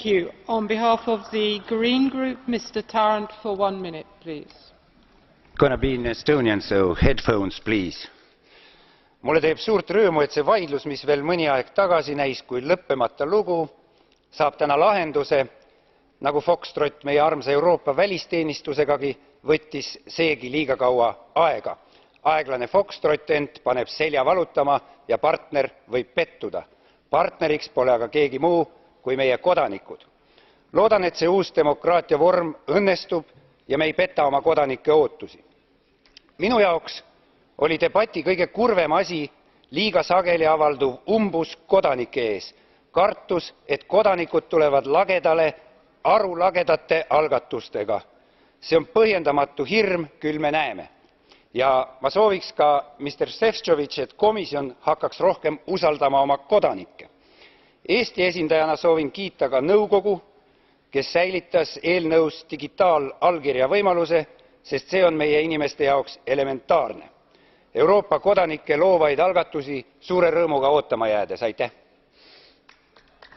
Thank you. On behalf of the Green Group, Mr. Tarrant, for 1 minute, please. Gonna be in Estonian, so headphones, please. Mulle teeb suurt rõõmu, et see vaidlus, mis veel mõni aeg tagasi näis kui lõppemata lugu, saab täna lahenduse, nagu Foxtrot meie armsa Euroopa välisteenistusegagi võttis seegi liiga kaua aega. Aeglane Foxtrot ent paneb selja valutama ja partner võib pettuda. Partneriks pole aga keegi muu kui meie kodanikud. Loodan, et see uus demokraatia vorm õnnestub ja me ei peta oma kodanike ootusi. Minu jaoks oli debati kõige kurvem asi liiga sageli avalduv umbus kodanike ees, kartus, et kodanikud tulevad lagedale arulagedate algatustega. See on põhjendamatu hirm, küll me näeme. Ja ma sooviks ka Mr. Šefčovič, et komisjon hakkaks rohkem usaldama oma kodanikke. Eesti esindajana soovin kiita ka nõukogu, kes säilitas eelnõus digitaalallkirja võimaluse, sest see on meie inimeste jaoks elementaarne. Euroopa kodanike loovaid algatusi suure rõõmuga ootama jäädes. Aitäh!